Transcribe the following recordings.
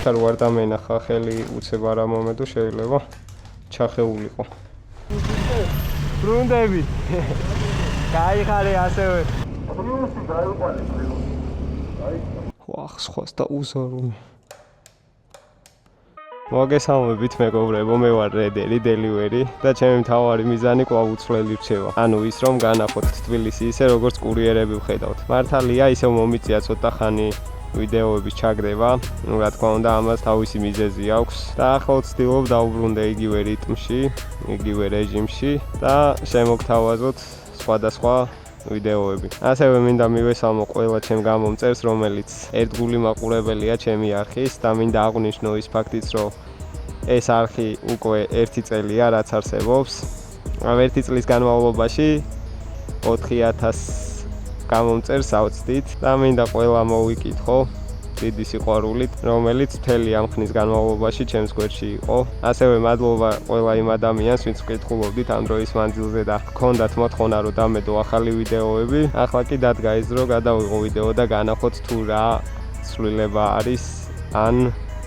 არ ვარ დამენახა ხელი უცებ არ ამომედო შეიძლება ჩახეულიყო. ბრუნდები. გაიხარე ასევე. პრიუსი გაიყვანე პრიუსი. ვახ, სხვას და უზარუნი. მოგესალმებით მეგობრებო, მე ვარ რედერი დელივერი და ჩემი მთავარი მიზანი კვლავ უცვლელი რჩება. ანუ ის რომ განახოთ თბილისი ისე როგორც კურიერები ვხედავთ. მართალია ისევ მომიწია ცოტა ხანი ვიდეოების ჩაგდება, რა თქმა უნდა ამას თავისი მიზეზი აქვს და ახლა ვცდილობ დავუბრუნდე იგივე რიტმში, იგივე რეჟიმში და შემოგთავაზოთ სხვადასხვა ვიდეოები. ასევე მინდა მივესალმო ყველა ჩემ გამომწერს, რომელიც ერთგული მაყურებელია ჩემი არხის და მინდა აღვნიშნო ის ფაქტიც, რომ ეს არხი უკვე 1 წელია რაც არსებობს. 1 წლის განმავლობაში 4000 გამომწერს ავწდით და მინდა ყველა მოვიკითხო დიდი სიყვარულით, რომელიც მთელი ამ ხნის განმავლობაში ჩემს გვერდში იყო. ასევე მადლობა ყველა იმ ადამიანს, ვინც ვკითხულობდით ამ დროის მანძილზე და გქონდათ მოთხოვნა, რომ დამედო ახალი ვიდეოები. ახლა კი დადგა ის დრო, გადავიღო ვიდეო და განახოთ თუ რა ცვლილება არის, ან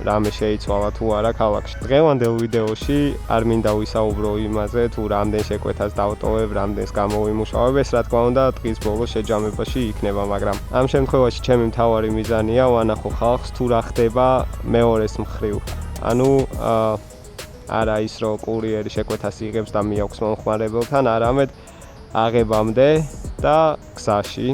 რამე შეიცვალა თუ არა ქალაქში. დღევანდელ ვიდეოში არ მინდა ვისაუბრო იმაზე, თუ რამდენ შეკვეთას დავტოვებ, რამდენს გამოვიმუშავებ, ეს რა თქმა უნდა დღის ბოლოს შეჯამებაში იქნება, მაგრამ ამ შემთხვევაში ჩემი მთავარი მიზანია ვანახო ხალხს თუ რა ხდება მეორეს მხრივ. ანუ არა ის რომ კურიერი შეკვეთას იღებს და მიაქვს მომხმარებელთან, არამედ აღებამდე და გზაში.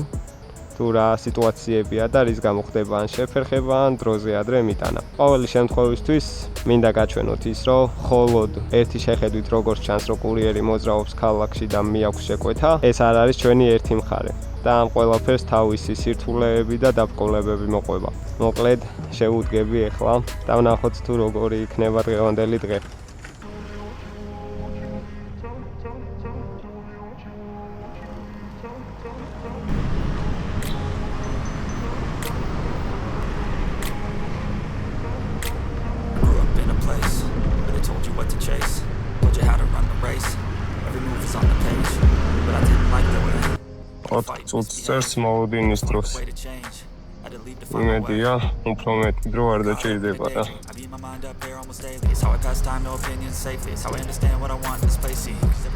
თუ რა სიტუაციებია და რის გამო ხდება ან შეფერხება ან დროზე ადრე მიტანა. ყოველი შემთხვევისთვის მინდა გაჩვენოთ ის, რომ მხოლოდ ერთი შეხედვით როგორც ჩანს, რომ კურიერი მოძრაობს ქალაქში და მიაქვს შეკვეთა, ეს არ არის ჩვენი ერთი მხარე. და ამ ყველაფერს თავისი სირთულეები და დაბრკოლებები მოყვება. მოკლედ შევუდგები ახლა და ვნახოთ თუ როგორი იქნება დღევანდელი დღე. წუთს მოვუდინის დროს. იმედია, უფრო მეტი დრო არ დაჭირდება რა.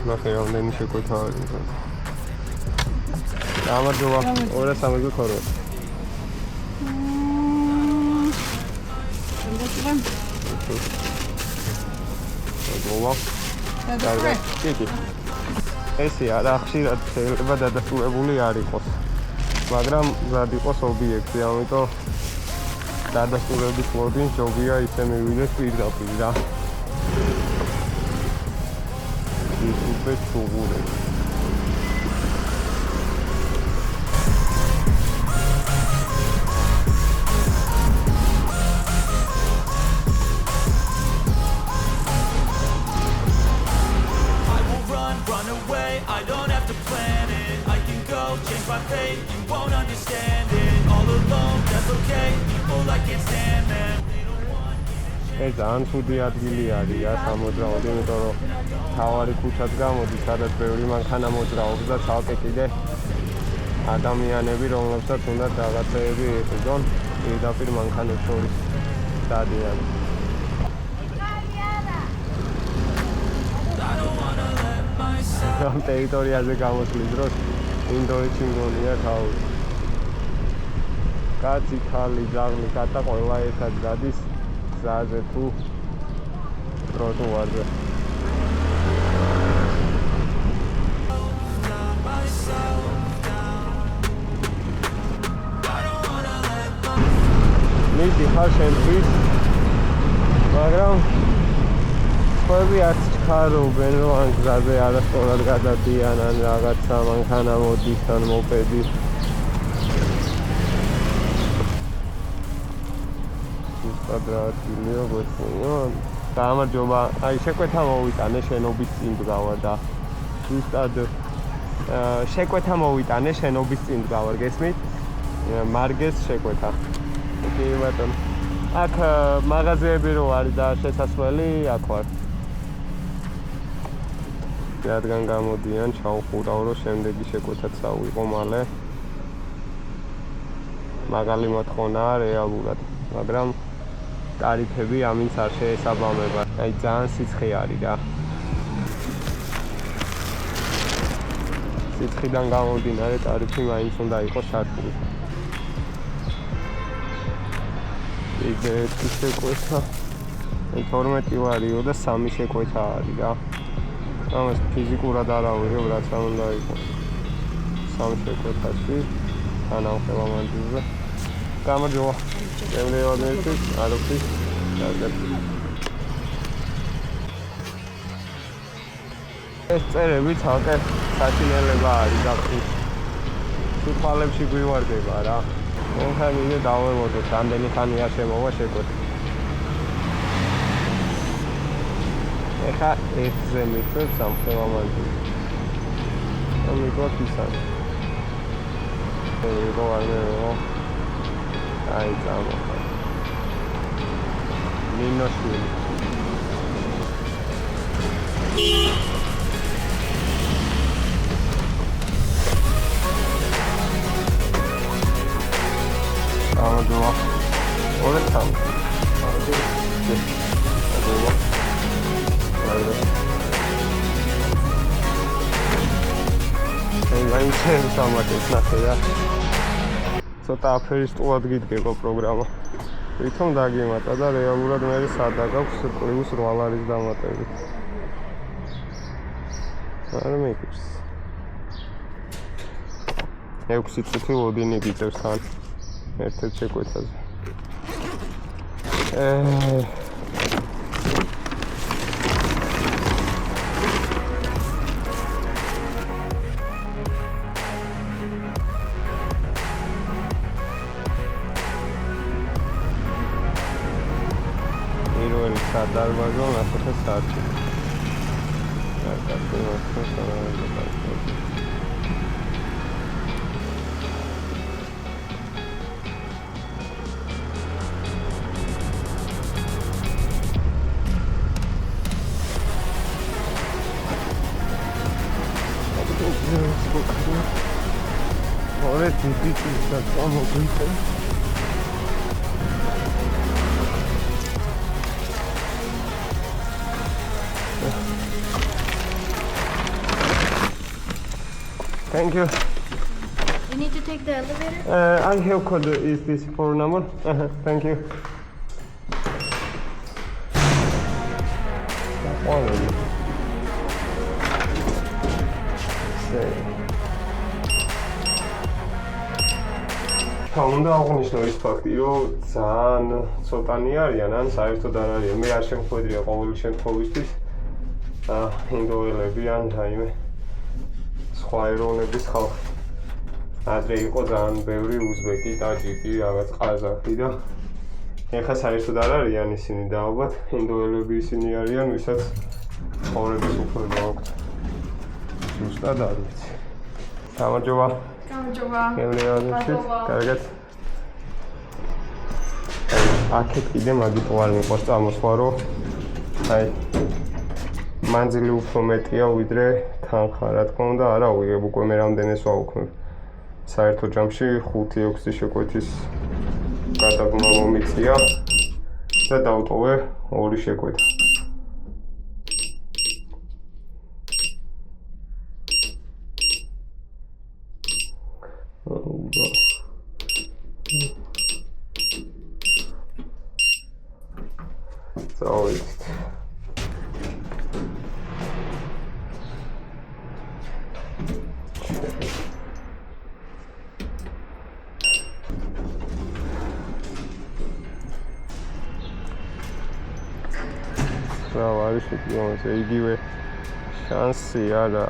ნახე, რამდენი შეკვეთა არის. გამარჯობა, 200 გიქორო. კარგი. ესე არა ხშირად შეიძლება დადასტურებული არ იყოს, მაგრამ გზად იყოს ობიექტი, ამიტომ დადასტურების ლოდინს ჯობია ისე მივიდეს პირდაპირ რა. ის უკვე ჩუღურები. ეს ძალიან ცუდი ადგილი არის სამოძრაოდ, იმიტომ რომ თავარი ქუჩაც გამოდის, სადაც ბევრი მანქანა მოძრაობს და ცალკე კიდე ადამიანები, რომლებსაც უნდა რაღაცეები იყიდონ, პირდაპირ მანქანებს შორის დადიან. ამ ტერიტორიაზე გამოსვლის დროს ინდოეთში მგონია თავი. კაცი, ქალი, ძაღლი, კატა ყველა ერთად გადის გზაზე თუ ტროტუარზე. მიდი ხარ შემთვის, მაგრამ ყველი არც ჩქარობენ, რომ ან გზაზე არასწორად გადადიან, ან რაღაცა მანქანა მოდის, ან მოპედი. კვადრატია გვექნება. გამარჯობა, აი შეკვეთა მოვიტანე შენობის წინ დგავარ და ზუსტად შეკვეთა მოვიტანე შენობის წინ დგავარ, გესმით? მარგეს შეკვეთა. კი ბატონო. აქ მაღაზიები რო არის და შესასვლელი აქ ვარ. რადგან გამოდიან, ჩავხურავ, რომ შემდეგი შეკვეთაც ავიღო მალე. მაგალი მოთხოვნაა რეალურად, მაგრამ ტარიფები ამინც არ შეესაბამება. აი ძალიან სიცხე არის რა. სიცხიდან გამომდინარე ტარიფი მაინც უნდა იყოს სარგული. იგი შეკვეთა 12 ვარიო და 3 შეკვეთა არის რა. ამას ფიზიკურად არ ავიღებ რაც არ უნდა იყოს. 3 შეკვეთაში თანამხელა მანძილზე. გამარჯობა. გემრიოდეთ, არ ვქვის. ეს წერები თალკე საშინელება არის გაფრთხილ. თვალებში გვივარდება რა. ხან იდე დავევოდოთ, რამდენი ხანია შემოვა შეკვეთა. ეხა ერთზე მიწევ სამხელა მანძილზე. ამიტომ ისაა. ეგო არნეო. აი წამოხარ. მინოშვილი. ამოდო. ორე თამ. ამოდო. აი სამათეს ნახე რა. ცოტა აფერისტულად გიდგება პროგრამა. თვითონ დაგიმატა და რეალურად მე სადა გაქვს პლუს 8 არის დამატებით. არ მეკითხს. 6 წუთი ლოდინი გიწევს თან ერთ-ერთ შეკვეთაზე. დარბაზო ნახოთ საათი. ორე ტიპი სამოგიწევ. Thank you. You need to take the elevator? I have code. Is this phone number? Thank you. უნდა აღნიშნო ის ფაქტი, რომ ძალიან ცოტანი არიან, ან საერთოდ არ არიან. მე არ შემხვედრია ყოველი შემთხვევისთვის ინდოელები ან რაიმე სხვა ეროვნების ხალხი. ადრე იყო ძალიან ბევრი უზბეკი, ტაჯიკი, რაღაც ყაზახი და ეხლა საერთოდ არ არიან ისინი და ალბათ ინდოელები ისინი არიან, ვისაც ცხოვრების უფლება აქვთ. ზუსტად არ ვიცი. გამარჯობა. გამარჯობა. გემრიოდეთ, კარგად. აქეთ კიდე მაგით ვარ მიყვარს წამოსვლა, რომ აი მანძილი უფრო მეტია ვიდრე თანხა, რა თქმა უნდა, არა ვიღებ უკვე მე რამდენს ვაუქმებ. საერთო ჯამში 5-6 შეკვეთის გადაგმა მომიწია და დავტოვე 2 შეკვეთა. წავიდეთ. არის შეგიომაზე იგივე შანსი არა.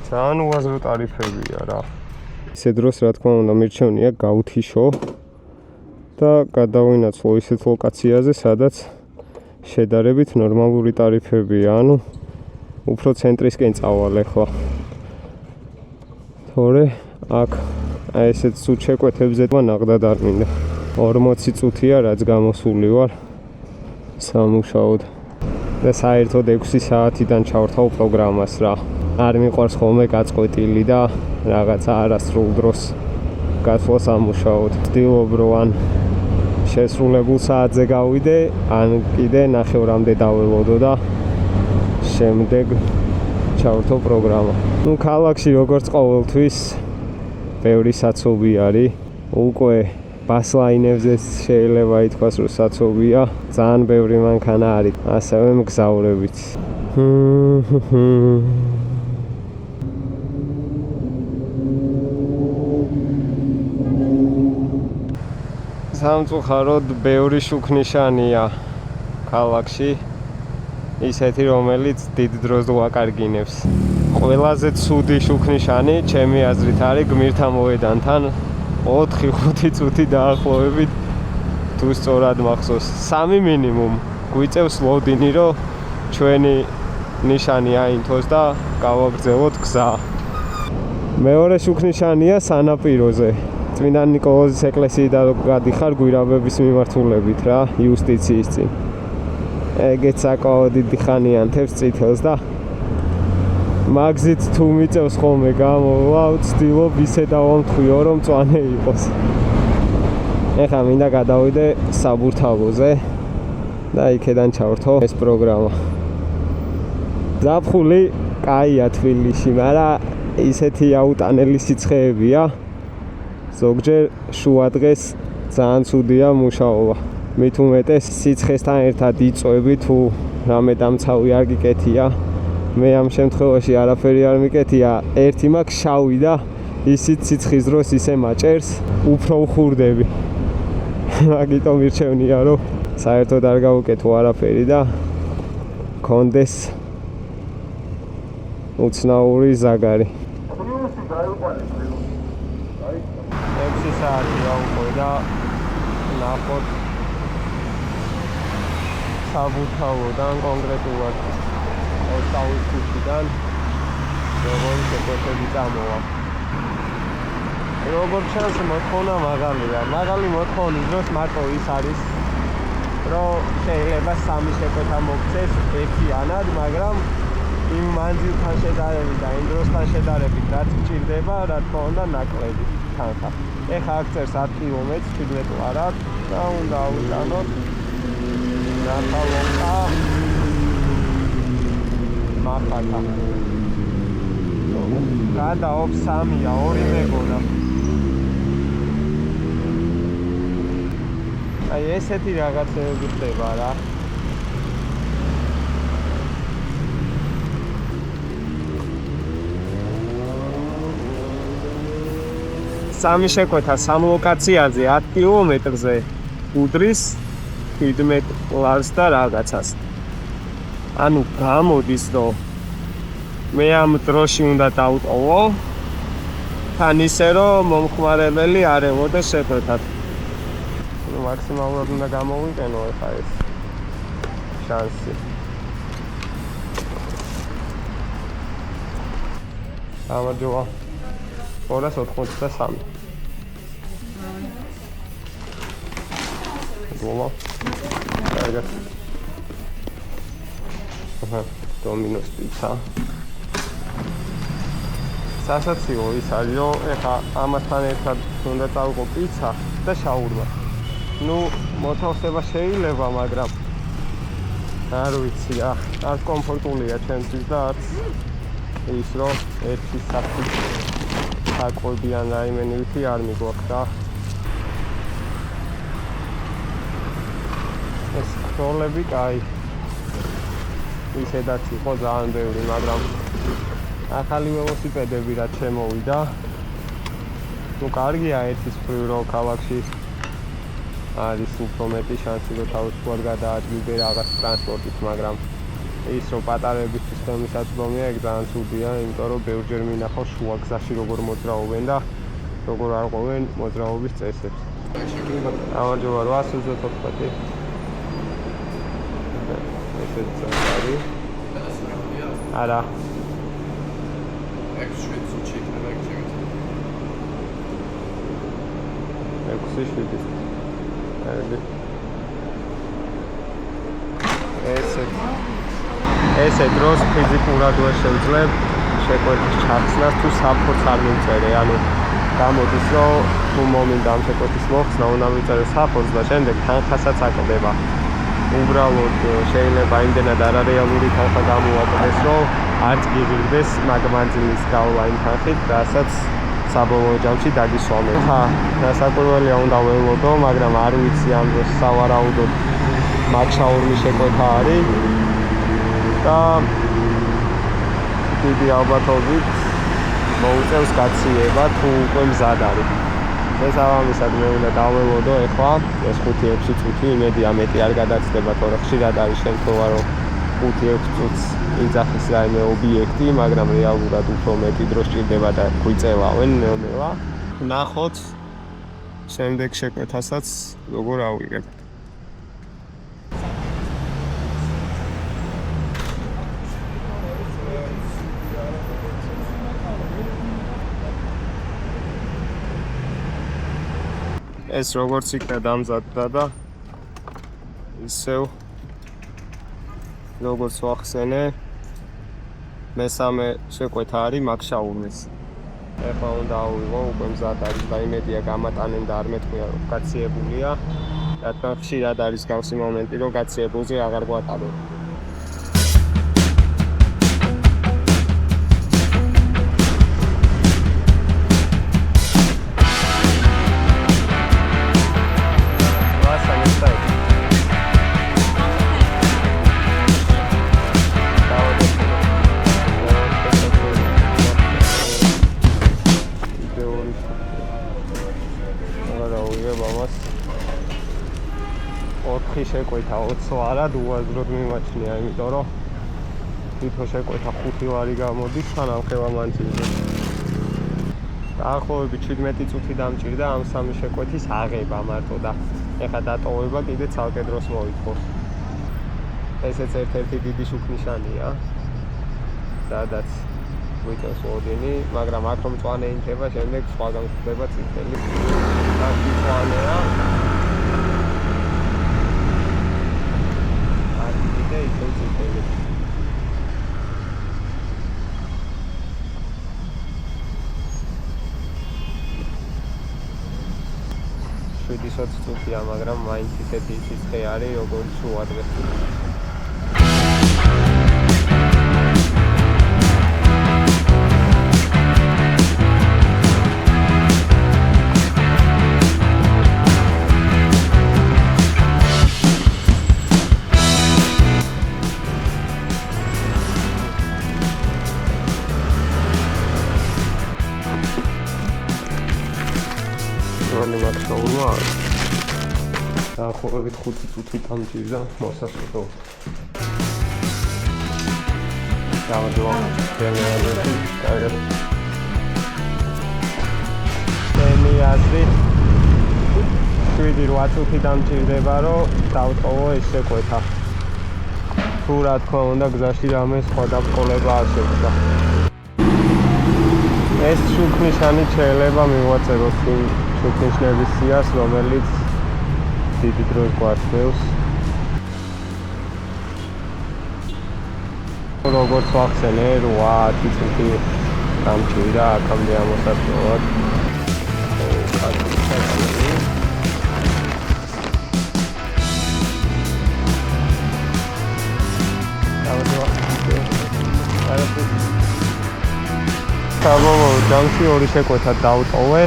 ძალიან უაზრო ტარიფებია რა. ისე დროს რა თქმა უნდა მირჩევნია გავთიშო და გადავინაცვლო ისეთ ლოკაციაზე, სადაც შედარებით ნორმალური ტარიფებია, ანუ უფრო ცენტრისკენ წავალ ახლა. თორე აქ აი ესეთ სულ შეკვეთებზე ნაღდად არ მინდა. 40 წუთია რაც გამოსული ვარ სამუშაოდ და საერთოდ 6 საათიდან ჩავრთავ პროგრამას რა. არ მიყვარს ხოლმე გაწყვეტილი და რაღაცა არასრულ დროს გასვლა სამუშაოდ. ვცდილობ რომ ან შესრულებულ საათზე გავიდე, ან კიდე ნახევრამდე დაველოდო და შემდეგ ჩავრთო პროგრამა. ნუ ქალაქში როგორც ყოველთვის ბევრი საცობი არის. უკვე ბასლაინებზეც შეიძლება ითქვას რომ საცობია. ძალიან ბევრი მანქანა არის. ასევე მგზავრებით. სამწუხაროდ ბევრი შუქნიშანია ქალაქში. ისეთი რომელიც დიდ დროს ვაკარგინებს. ყველაზე ცუდი შუქნიშანი ჩემი აზრით არის გმირთა მოედანთან 4-5 წუთი დაახლოებით თუ სწორად მახსოვს 3 მინიმუმ გვიწევს ლოდინი რომ ჩვენი ნიშანი აინთოს და გავაგრძელოთ გზა. მეორე შუქნიშანია სანაპიროზე. წმინდა ნიკოლოზის ეკლესიიდან გადიხარ გვირაბების მიმართულებით რა, იუსტიციის წინ. ეგეც საკმაოდ დიდი ხანი ანთებს წითელს და მაგზით თუ მიწევს ხოლმე გამოვა, ვცდილობ ისე დავამთხვიო რომ მწვანე იყოს. ეხლა მინდა გადავიდე საბურთალოზე და იქედან ჩავრთო ეს პროგრამა. ზაფხული კაია თბილისში, მაგრამ ისეთი აუტანელი სიცხეებია. ზოგჯერ შუა დღეს ძალიან ცუდია მუშაობა. მით უმეტეს სიცხესთან ერთად იწვევი თუ რამე დამცავი არ გიკეთია. მე ამ შემთხვევაში არაფერი არ მიკეთია. ერთი მაქვს შავი და ისიც სიცხის დროს ისე მაჭერს, უფრო უხურდები. მაგიტომ მირჩევნია რომ საერთოდ არ გავუკეთო არაფერი და კონდეს უცნაური ზაგარი. 6 საათია უკვე და ნახოთ საბურთალოდან კონკრეტულად ოსტავის ქუჩიდან როგორი შეკვეთები წამოვა. როგორც ჩანს მოთხოვნა მაღალია. მაღალი მოთხოვნის დროს მარტო ის არის რომ შეიძლება 3 შეკვეთა მოგცეს ერთიანად, მაგრამ იმ მანძილთან შედარებით და იმ დროსთან შედარებით რაც გჭირდება, რა თქმა უნდა ნაკლები თანხა. ეხლა აქ წერს 10 კილომეტრს 17 ლარად და უნდა ავიტანოთ ნახალონკა მახატა. გადაობ 3-ია, 2 მეგონა. აი ესეთი რაღაცები ხდება რა. სამი შეკვეთა 3 ლოკაციაზე 10 კილომეტრზე უდრის 17 ლარს და რაღაცას. ანუ გამოდის რომ მე ამ დროში უნდა დავტოვო თან ისე რომ მომხმარებელი არ ემოდეს შეკვეთად. მაქსიმალურად უნდა გამოვიყენო ეხა ეს შანსი. გამარჯობა. 283. Głowa. Target. Domino's pizza. სასაცილო ის არის რომ ეხა ამასთან ერთად უნდა წავყო პიცა და შაურმა. ნუ მოთავსება შეიძლება, მაგრამ არ ვიცი, არ კომფორტულია ჩემთვის და არც ის რომ ერთი საფი საკვები ან რაიმე ნივთი არ მიგვაქვს რა. ეს როლები კაი. ისედაც იყო ძალიან ბევრი, მაგრამ ახალი ველოსიპედები რაც შემოვიდა. ნუ კარგია ერთის მხრივ რომ ქალაქში არის უფრო მეტი შანსი რომ თავისუფლად გადაადგილდე რაღაც ტრანსპორტით, მაგრამ ის რომ პატარებისთვის ხელმისაწვდომია, ეგ ძალიან ცუდია, იმიტომ რომ ბევრჯერ მინახავ შუა გზაში როგორ მოძრაობენ და როგორ არ ყვევენ მოძრაობის წესებს. გამარჯობა 824. ესეც არის. არა. 6-7. ესე დროს ფიზიკურად ვერ შევძლებ შეკვეთის ჩახსნას თუ საფრთხეს არ მივწერე, ანუ გამოდის რომ თუ მომინდა ამ შეკვეთის მოხსნა უნდა მივწერე საფრთხეს და შემდეგ თანხასაც აკლდება. უბრალოდ შეიძლება იმდენად არარეალური თანხა გამოვაკლდეს, რომ არც გიღირდეს მაგ მანძილის გავლა იმ თანხით, რასაც საბოლოო ჯამში დაგისვამენ. დასაკვირველია უნდა ველოდო, მაგრამ არ ვიცი ამ დროს სავარაუდოდ მაგშაურმის შეკვეთა არის და დიდი ალბათობით მოუწევს გაციება თუ უკვე მზად არის. შესაბამისად მე უნდა დაველოდო ეხლა ეს 5-6 წუთი, იმედია მეტი არ გადაცდება, თორე ხშირად არის შემთხვევა რომ 5-6 წუთს იძახის რაიმე ობიექტი, მაგრამ რეალურად უფრო მეტი დრო სჭირდება და გვიწევავენ ნელ-ნელა. ნახოთ შემდეგ შეკვეთასაც როგორ ავიღებ. ეს როგორც იქნა დამზადდა და ისევ როგორც ვახსენე მესამე შეკვეთა არის მაგშაურმის. ეხლა უნდა ავიღო, უკვე მზად არის და იმედია გამატანენ და არ მეთქვია რომ გაციებულია. რადგან ხშირად არის გავსი მომენტი რომ გაციებულზე აღარ გვატარებ. შეკვეთა 20 არა უაზროდ მიმაჩნია, იმიტომ რომ თვითონ შეკვეთა 5 ვარი გამოდის თანამხევა მანძილზე. დაახლოებით 17 წუთი დამჭირდა ამ სამი შეკვეთის აღება მარტო და ეხლა დატოვება კიდე ცალკე დროს მოითხოვს. ესეც ერთ-ერთი დიდი შუქნიშანია, სადაც გვიწევს ოდინი, მაგრამ აქ რომ მწვანე ინთება, შემდეგ სხვაგან ხდება წითელი. აქ მწვანეა. შვიდიცოც წუთია, მაგრამ მაინც ისეთი სიცხე არის, როგორც უადრეს. დაახლოებით 5 წუთი დამჭირდა მოსასწრო. მენი 7-8 წუთი დამჭირდება, რომ დავტოვო ეს შეკვეთა. თუ რა თქმა უნდა გზაში რამე სხვა დაბრკოლება არ შეხვდა. ეს შუქნიშანი შეიძლება მივაწეროთ იმ შუქნიშნების სიას, რომელიც დიდი დროს გვარჩევს. როგორც ვახსენე, 8 წუთი დამჭირდა აქამდე ამოსასწრებლად. საბოლოო ჯამში 2 შეკვეთა დავტოვე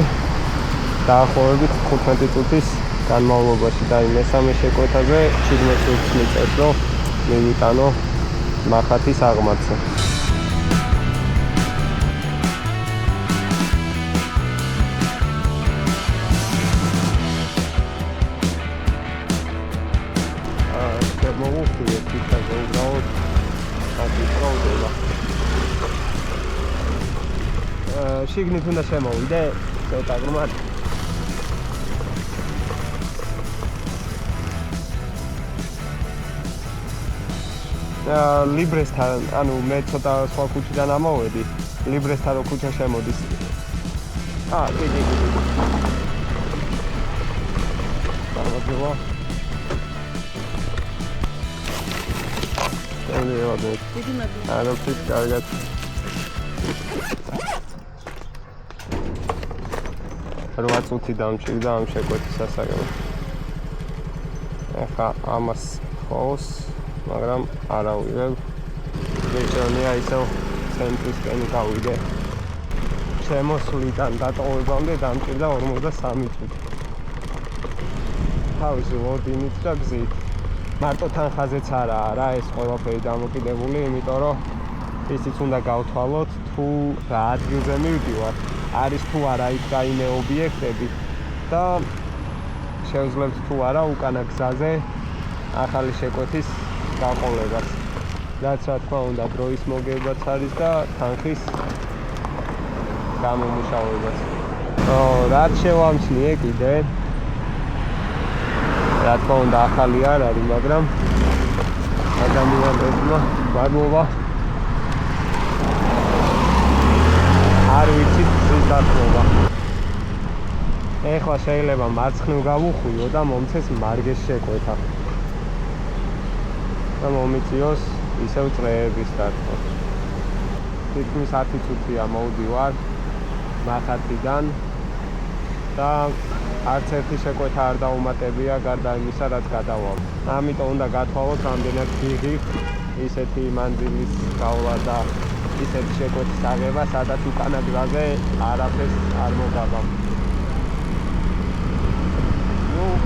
დაახლოებით 15 წუთის განმავლობაში და იმ მესამე შეკვეთაზე 17 წუთს მიწევს, რომ მივიტანო მახათის აღმართზე. მოვუხდიეთ თითქოს უბრალოდ აკისროვდება. შიგნით უნდა შემოვიდე, ცოტა გრმად. ლიბრესთან, ანუ მე ცოტა სხვა ქუჩიდან ამოვედი. ლიბრესთან რო ქუჩა შემოდის. იგი. გამოდივა. დიდი მადლობა. კარგად. 8 წუთი დამჭირდა ამ შეკვეთის სასაგებად. ეხლა ამას ხავს, მაგრამ არ ავიღებ. გეჭირონია ისევ ცენტრისკენ გავიდე. შემოსვლიდან დატოვებამდე დამჭირდა 43 წუთი. თავისი ლოდინით და გზით. მარტო თანხაზეც არაა რა ეს ყველაფერი დამოკიდებული, იმიტომ რომ ისიც უნდა გავთვალოთ თუ რა ადგილზე მივდივარ, არის თუ არა იქ რაიმე ობიექტები და შევძლებთ თუ არა უკანა გზაზე ახალი შეკვეთის გაყოლებას. რაც რა თქმა უნდა დროის მოგებაც არის და თანხის გამომუშავებაც. რაც შევამჩნიე კიდე რა თქმა უნდა ახალი არ არის, მაგრამ ადამიანებმა მადლობა არ ვიცით ზუსტად. ეხლა შეიძლება მარცხნივ გავუხვიო და მომცეს მარგეს შეკვეთა და მომიწიოს ისევ წრეების დარტყმა. თითქმის 10 წუთია მოვდივარ მახათიდან და არც ერთი შეკვეთა არ დაუმატებია გარდა იმისა, რაც გადავალ. ამიტომ უნდა გათვალოთ რამდენად გიღებ ისეთი მანძილის გავლა და ისეთი შეკვეთის აღება, სადაც უკანა გზაზე არაფერს არ მოგაბამ.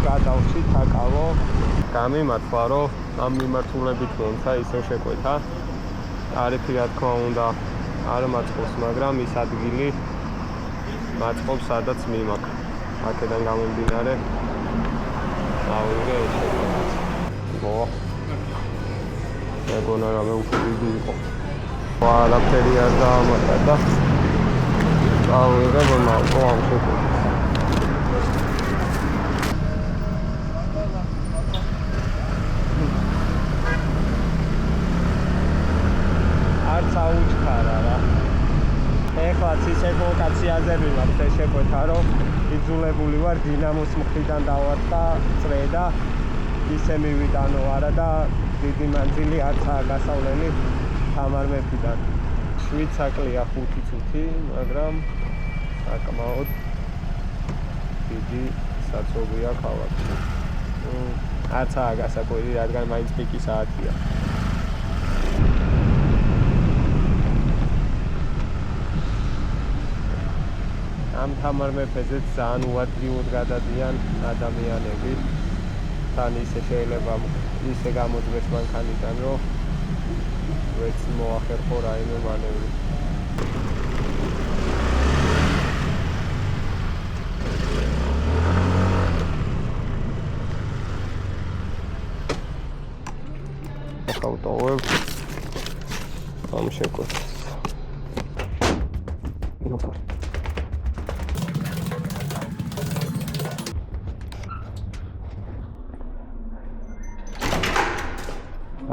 გადავშით აკავო. გამიმართლა, რომ ამ მიმართულებით მომცა ისევ შეკვეთა. ტარიფი რა თქმა უნდა არ მაწყობს, მაგრამ ის ადგილი მაწყობს, სადაც მიმაქ. აქედან გამომდინარე ავიღე ეს შეკვეთაც. მეგონა რამე უფრო დიდი იყო. არაფერი არ დაამატა და ავიღე მომავალ ამ შეკვეთას. აუჩქარა რა. ეხლა ისე ლოკაციაზე ვიყავ ეს შეკვეთა, რომ იძულებული ვარ დინამოს მხრიდან დავარდა წრე და ისე მივიდანო არა და დიდი მანძილი არცაა გასავლელი თამარ მეფიდან. 7 საკლია 5 წუთი, მაგრამ საკმაოდ დიდი საცობია ქალაქში. არცაა გასაკვირი, რადგან მაინც პიკი საათია. ამ თამარ მეფეზეც ძალიან უადგილოდ გადადიან ადამიანები. თან ისე შეიძლება ისე გამოძღეს მანქანიდან, რომ ვეც მოახერხო რაიმე მანევრი. ავტოვებ ამ შეკვეთას.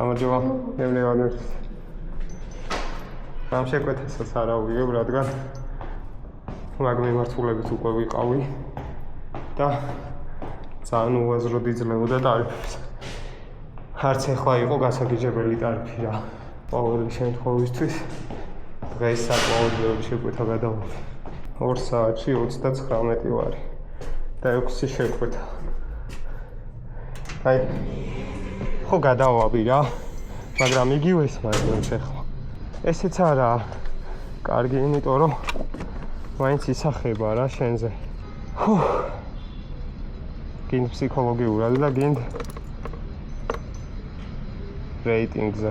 გამარჯობა, მემნევადმეთ. ამ შეკვეთასაც არ ავიღებ, რადგან მაგ მიმართულებით უკვე ვიყავი და ძალიან უაზროდ იძლეოდა ტარიფებს. არც ეხლა იყო გასაგიჟებელი ტარიფი რა. ყოველი შემთხვევისთვის დღეს საკმაოდ ბევრი შეკვეთა გადავიღე. 2 საათში 39 ვარი და 6 შეკვეთა. აი ხო გადავაბი რა, მაგრამ იგივეს მაინც ახლა. ესეც არა კარგი, იმიტომ რომ მაინც ისახება რა შენზე. გინდ ფსიქოლოგიურად და გინდ რეიტინგზე.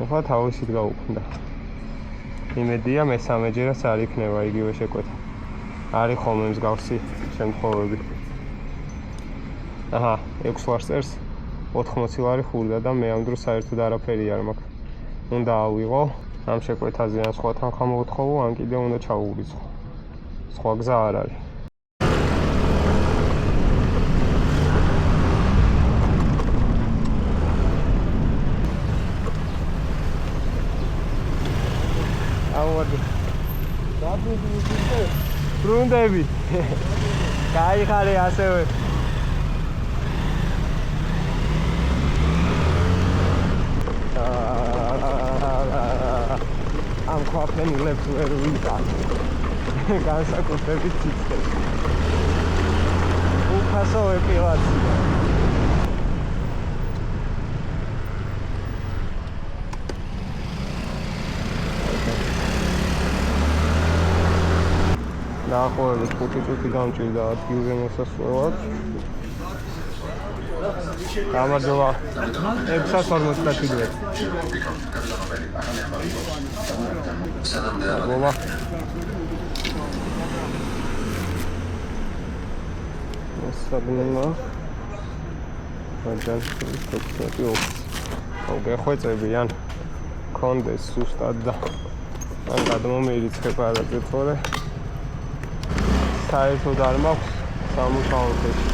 ახლა თავისით გაუქმდა. იმედია მესამეჯერაც არ იქნება იგივე შეკვეთა. არის ხოლმე მსგავსი შემთხვევები. აჰა, 6 ვარს წერს 80 ლარი ხურდა და მე ამ დროს საერთოდ არაფერი არ მაქვს. უნდა ავიღო ამ შეკვეთაზე ან სხვა თანხა მოვთხოვო, ან კიდე უნდა ჩაუვრიცხო. სხვა გზა არ არის. ავადი. ბრუნდები. გაიხარე ასევე. ამ ქვაფენილებს ვერ ვიყავ. განსაკუთრებით ციცხვებს. ეპილაცია. დაახლოებით 5 წუთი გამჭირდა ადგილზე მოსასვლელად. გამარჯობა. 6:47. მოგვა. მოსაბნელა. გეხვეწებიან კონდეს სუსტად და ან გადმომირიცხება და წეთორე საერთოდ არ მაქვს სამუშაო წესი.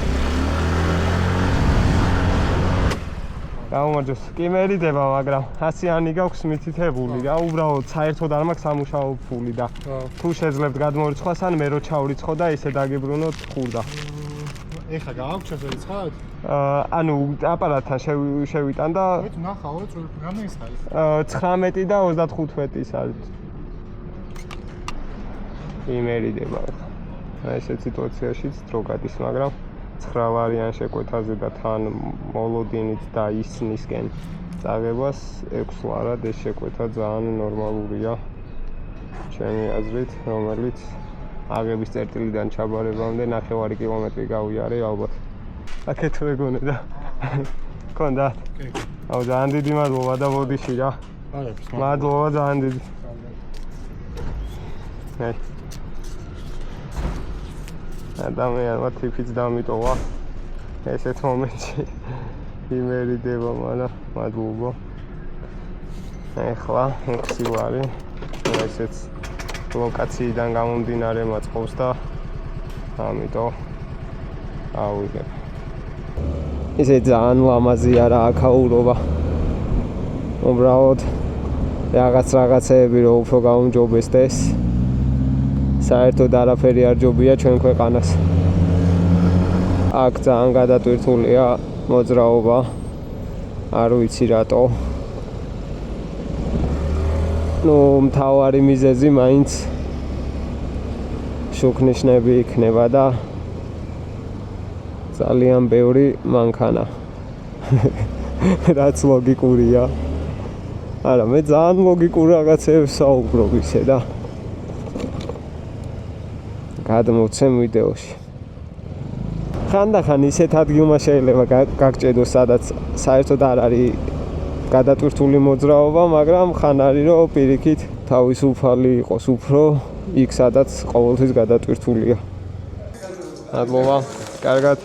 გამარჯოს, კი მერიდება, მაგრამ 100-იანი გაქვს მითითებული და უბრალოდ საერთოდ არ მაქვს სამუშაო ფული და თუ შეძლებთ გადმორიცხვას ან მე რო ჩავრიცხო და ისე დაგიბრუნოთ ხურდა. ეხლა გააქვს შევიცხავთ? ანუ აპარატთან შევიტან და ვეთ ნახავ, რამდენი არის? 19 და 35-ის არის. იმერიდება. ესეთ სიტუაციაშიც დრო გადის, მაგრამ 9 შეკვეთაზე და თან მოლოდინით და ისნისკენ წაგებას 6 ლარად ეს შეკვეთა ძალიან ნორმალურია. ჩემი აზრით, რომელიც აღების წერტილიდან ჩაბარებამდე 9 კილომეტრი გავიარე ალბათ. აქეთ ვეგონე და კონდა. აუ ძალიან დიდი მადლობა და ბოდიში რა. მადლობა ძალიან დიდი. ადამიანმა თიფიც დამიტოვა ესეთ მომენტში. იმერიდება, მაგრამ მადლობა. ეხლა 6 ლარი ესეც ლოკაციიდან გამომდინარე მაწყობს და ამიტომ ავიღებ. ისე ძალიან ლამაზია რა აქაურობა. უბრალოდ რაღაცეები რო უფრო გაუმჯობესდეს. საერთოდ არაფერი არ ჯობია ჩვენ ქვეყანას. აქ ძალიან გადატვირთულია მოძრაობა. არ ვიცი რატო. მთავარი მიზეზი მაინც შუქნიშნები იქნება და ძალიან ბევრი მანქანა. რაც ლოგიკურია. არა, მე ძალიან ლოგიკურ რაღაცებს საუბრობ ისე და გადმოვცემ ვიდეოში. ხანდახან ისეთ ადგილმა შეიძლება გაგჭედოს, სადაც საერთოდ არ არის გადატვირთული მოძრაობა, მაგრამ ხან არის რომ პირიქით თავისუფალი იყოს უფრო იქ სადაც ყოველთვის გადატვირთულია. მადლობა, კარგად.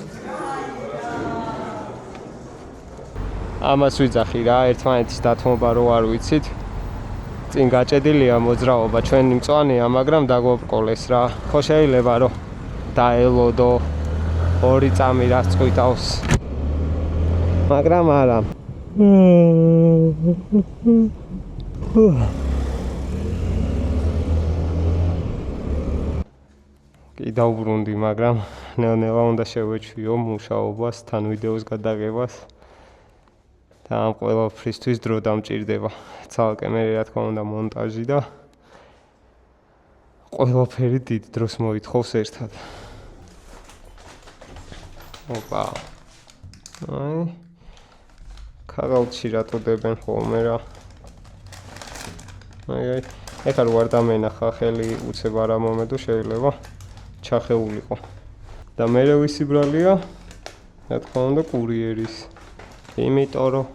ამას ვიძახი რა, ერთმანეთის დათმობა რო არ ვიცით. წინ გაჭედილია მოძრაობა, ჩვენი მწვანეა, მაგრამ დაგვაბრკოლეს რა. ხო შეიძლება რომ დაელოდო 2 წამი რაც წვითავს. მაგრამ არა. კი დავბრუნდი, მაგრამ ნელ-ნელა უნდა შევეჩვიო მუშაობას, თან ვიდეოს გადაღებას. და ამ ყველაფრისთვის დრო დამჭირდება. ცალკე მე რა თქმა უნდა მონტაჟი და ყველაფერი დიდ დროს მოითხოვს ერთად. ოპა. აი. ქაღალდში რატო დებენ ხოლმე რა. აი. ეხლა რო არ დამენახა ხელი უცებ არ ამომედო შეიძლება ჩახეულიყო. და მე ვისი ბრალია? რა თქმა უნდა კურიერის. იმიტომ რომ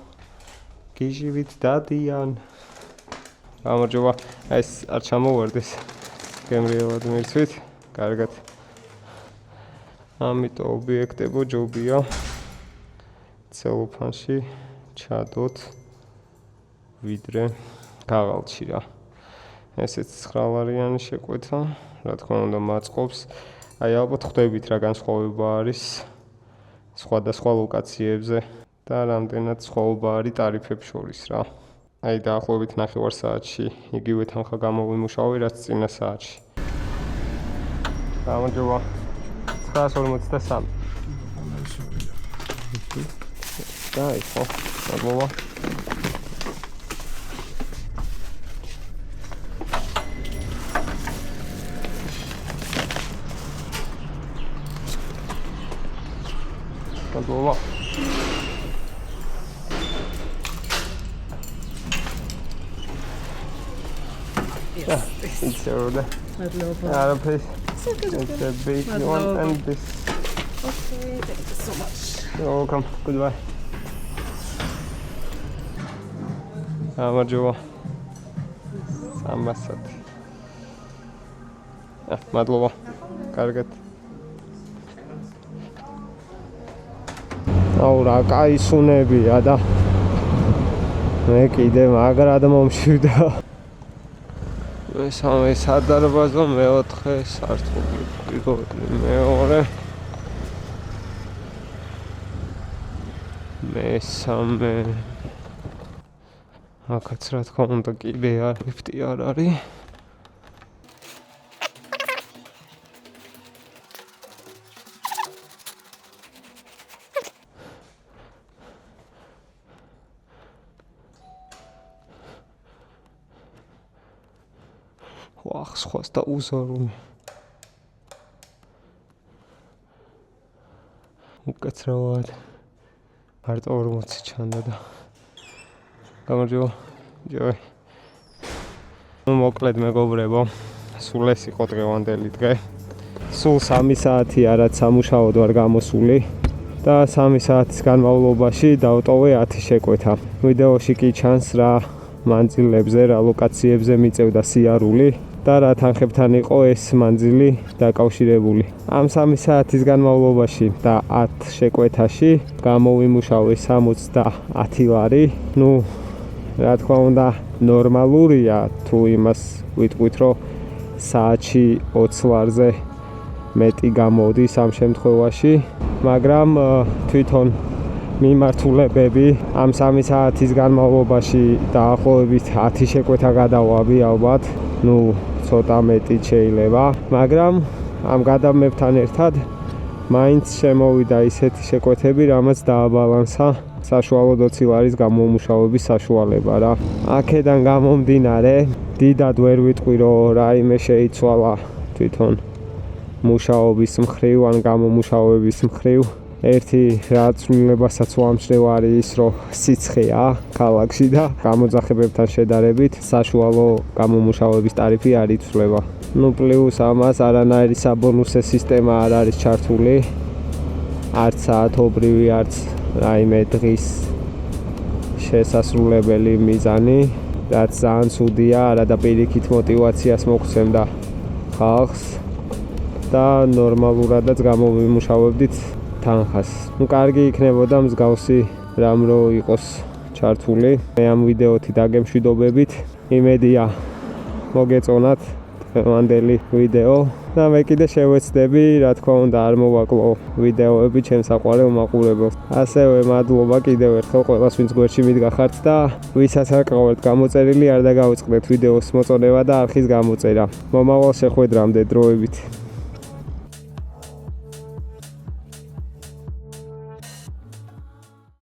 გიჟივით დადიან. გამარჯობა. ეს არ ჩამოვარდეს. გემრიელად მირცვით. კარგად. ამიტომ ობიექტებო ჯობია ცელოფანში ჩადოთ ვიდრე ქაღალდში რა. ესეც 9 ლარიანი შეკვეთა, რა თქმა უნდა მაწყობს. აი ალბათ ხვდებით რა განსხვავება არის სხვადასხვა ლოკაციებზე და რამდენად სხვაობა არის ტარიფებს შორის რა. აი დაახლოებით 9 საათში იგივე თანხა გამოვიმუშავე რაც წინა საათში. გამარჯობა. 943. დაი, ხო, მადლობა. მადლობა. It's over. Yeah, please. It's a big one and this. Okay, thank you so much. You're welcome. Goodbye. გამარჯობა. სამასათი. მადლობა. კარგად. აუ რა კაი სუნებია და მე კიდე მაგრად მომშვიდა. მესამე სადარბაზო, მეოთხე სართული, პირველი, მეორე, მესამე. აქაც რა თქმა უნდა კიდე ლიფტი არ არის. ვახ, სხვას და უზარუნი. უკაცრავად. მარტო 40 ჩანდა და გამარჯობა. ჯოი. მოკლედ მეგობრებო, სულ ეს იყო დღევანდელი დღე. სულ 3 საათია რაც სამუშაოდ ვარ გამოსული და 3 საათის განმავლობაში დავტოვე 10 შეკვეთა. ვიდეოში კი ჩანს რა მანძილებზე, რა ლოკაციებზე მიწევდა სიარული და რა თანხებთან იყო ეს მანძილი დაკავშირებული. ამ 3 საათის განმავლობაში და 10 შეკვეთაში გამოვიმუშავე 70 ლარი. ნუ რა თქმა უნდა ნორმალურია თუ იმას ვიტყვით რომ საათში 20 ლარზე მეტი გამოდის ამ შემთხვევაში, მაგრამ თვითონ მიმართულებები ამ 3 საათის განმავლობაში დაახლოებით 10 შეკვეთა გადავაბი ალბათ. ნუ ცოტა მეტი შეიძლება, მაგრამ ამ გადამებთან ერთად მაინც შემოვიდა ისეთი შეკვეთები, რამაც დააბალანსა საშუალო 20 ლარის გამომუშავების საშუალება რა. აქედან გამომდინარე, დიდად ვერ ვიტყვი რომ რაიმე შეიცვალა თვითონ მუშაობის მხრივ ან გამომუშავების მხრივ. ერთი რაც ცვლილებასაც ვამჩნევ არის ის, რომ სიცხეა ქალაქში და გამოძახებებთან შედარებით საშუალო გამომუშავების ტარიფი არ იცვლება. ნუ პლუს ამას არანაირი საბონუსე სისტემა არ არის ჩართული. არც საათობრივი, არც რაიმე დღის შესასრულებელი მიზანი, რაც ძალიან ცუდია, არა და პირიქით мотивაციას მოგცემდა ხალხს და ნორმალურადაც გამოვიმუშავებდით თანხას. ნუ კარგი იქნებოდა მსგავსი რამ რო იყოს ჩართული. მე ამ ვიდეოთი დაგემშვიდობებით. იმედია მოგეწონათ დღევანდელი ვიდეო და მე კიდე შევეცდები, რა თქმა უნდა არ მოვაკლო ვიდეოები ჩემს საყვარელ მაყურებელს. ასევე მადლობა კიდევ ერთხელ ყველას, ვინც გვერდში მიდგახართ და ვისაც არ ყავართ გამოწერილი, არ დაგავიწყდეთ ვიდეოს მოწონება და არხის გამოწერა. მომავალ შეხვედრამდე დროებით.